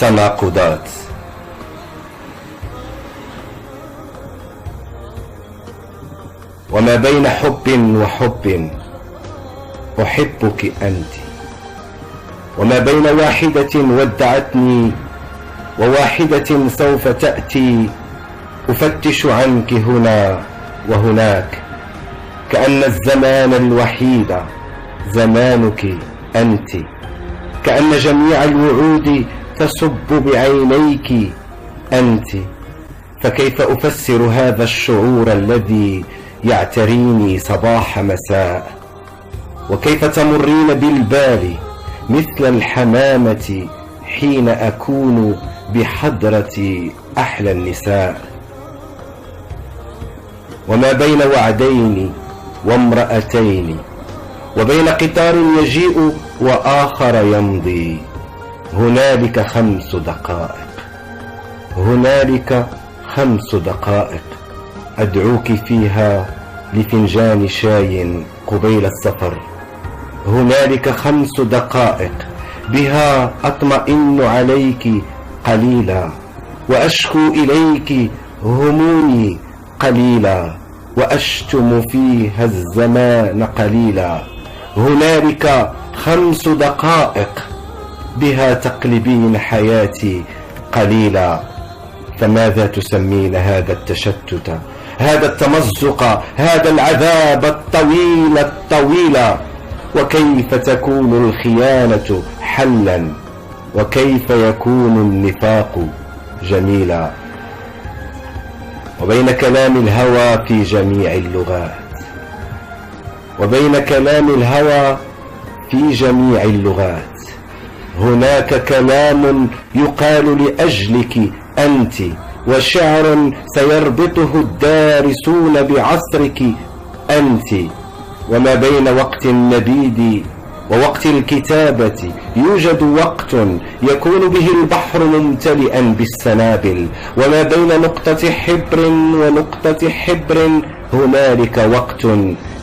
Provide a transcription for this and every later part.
تناقضات. وما بين حب وحب أحبك أنت، وما بين واحدة ودعتني وواحدة سوف تأتي أفتش عنك هنا وهناك، كأن الزمان الوحيد زمانك أنت، كأن جميع الوعود تصب بعينيك أنت. فكيف أفسر هذا الشعور الذي يعتريني صباح مساء؟ وكيف تمرين بالبال مثل الحمامة حين أكون بحضرة أحلى النساء؟ وما بين وعدين وامرأتين، وبين قطار يجيء وآخر يمضي، هنالك 5 دقائق، هنالك 5 دقائق أدعوك فيها لفنجان شاي قبيل السفر، هنالك 5 دقائق بها أطمئن عليك قليلا، وأشكو إليك همومي قليلا، وأشتم فيها الزمان قليلا، هنالك 5 دقائق بها تقلبين حياتي قليلا. فماذا تسمين هذا التشتت، هذا التمزق، هذا العذاب الطويل؟ وكيف تكون الخيانة حلا، وكيف يكون النفاق جميلا؟ وبين كلام الهوى في جميع اللغات، وبين كلام الهوى في جميع اللغات، هناك كلام يقال لأجلك أنت، وشعر سيربطه الدارسون بعصرك أنت. وما بين وقت النبيذ ووقت الكتابة يوجد وقت يكون به البحر ممتلئا بالسنابل، وما بين نقطة حبر ونقطة حبر هنالك وقت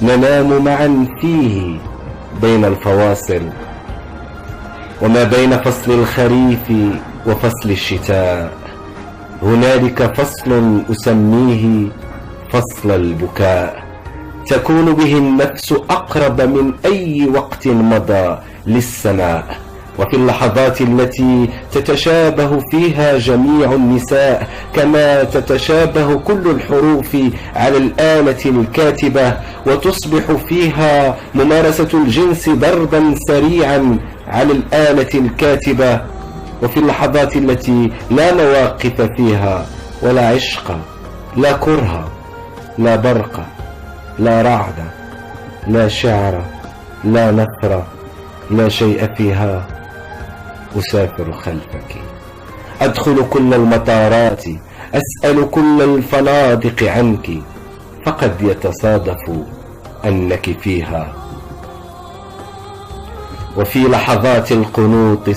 ننام معا فيه بين الفواصل. وما بين فصل الخريف وفصل الشتاء هنالك فصل أسميه فصل البكاء، تكون به النفس أقرب من أي وقت مضى للسماء. وفي اللحظات التي تتشابه فيها جميع النساء كما تتشابه كل الحروف على الآلة الكاتبة، وتصبح فيها ممارسة الجنس ضربا سريعا على الآلة الكاتبة. وفي اللحظات التي لا مواقف فيها ولا عشق، لا كره، لا برق، لا رعد، لا شعر، لا نثر، لا شيء فيها، أسافر خلفك، أدخل كل المطارات، أسأل كل الفنادق عنك، فقد يتصادف أنك فيها. وفي لحظات القنوط،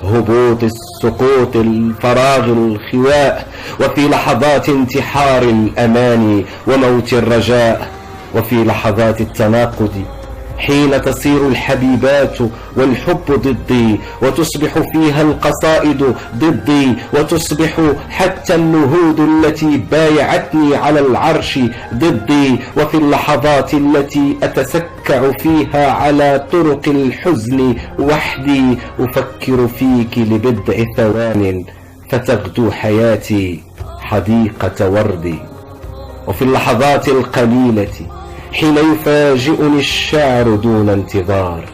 هبوط، السقوط، الفراغ، الخواء، وفي لحظات انتحار الأماني وموت الرجاء، وفي لحظات التناقض حين تصير الحبيبات والحب ضدي، وتصبح فيها القصائد ضدي، وتصبح حتى النهود التي بايعتني على العرش ضدي. وفي اللحظات التي أتسكع فيها على طرق الحزن وحدي أفكر فيك لبضع ثوان فتغدو حياتي حديقة وردي. وفي اللحظات القليلة حين يفاجئني الشعر دون انتظار،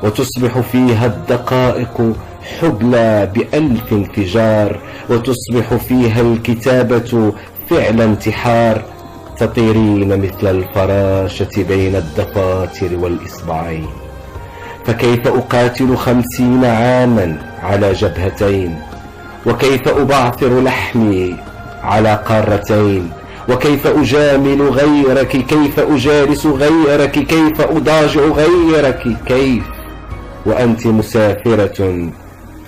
وتصبح فيها الدقائق حبلى ب1000 انفجار، وتصبح فيها الكتابة فعل انتحار، تطيرين مثل الفراشة بين الدفاتر والإصبعين. فكيف أقاتل 50 عاما على جبهتين، وكيف أبعثر لحمي على قارتين، وكيف أجامل غيرك، كيف أجالس غيرك، كيف أضاجع غيرك، كيف وأنت مسافرة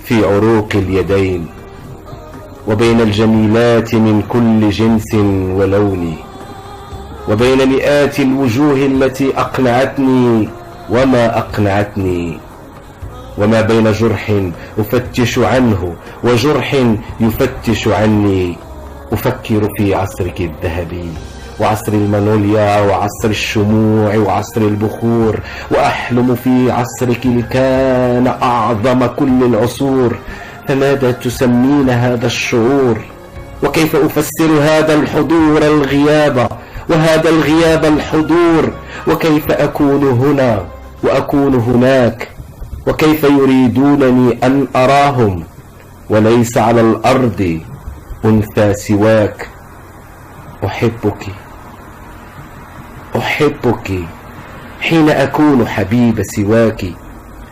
في عروق اليدين. وبين الجميلات من كل جنس ولون، وبين مئات الوجوه التي أقنعتني وما أقنعتني، وما بين جرح أفتش عنه وجرح يفتش عني. أفكر في عصرك الذهبي وعصر المانوليا وعصر الشموع وعصر البخور، وأحلم في عصرك اللي كان أعظم كل العصور. فماذا تسمين هذا الشعور؟ وكيف أفسر هذا الحضور الغياب وهذا الغياب الحضور؟ وكيف أكون هنا وأكون هناك؟ وكيف يريدونني أن أراهم وليس على الأرض أنثى سواك؟ أحبك حين أكون حبيب سواك،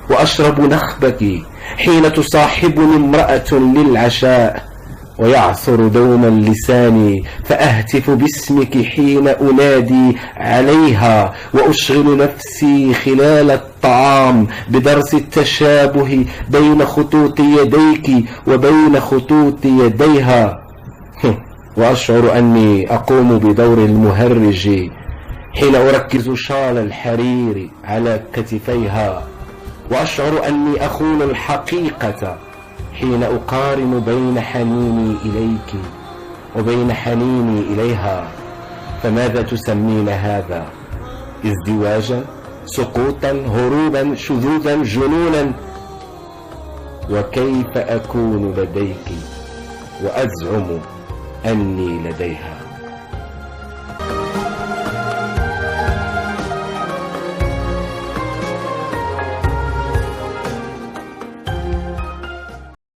وأشرب نخبك حين تصاحبني امرأة للعشاء، ويعثر دوما لساني فأهتف باسمك حين أنادي عليها، وأشغل نفسي خلال الطعام بدرس التشابه بين خطوط يديك وبين خطوط يديها، وأشعر أني أقوم بدور المهرج حين أركز شال الحرير على كتفيها، وأشعر أني أخون الحقيقة حين أقارن بين حنيني إليك وبين حنيني إليها. فماذا تسمين هذا؟ ازدواجا، سقوطا، هروبا، شذوذا، جنونا؟ وكيف أكون لديك وأزعم أني لديها؟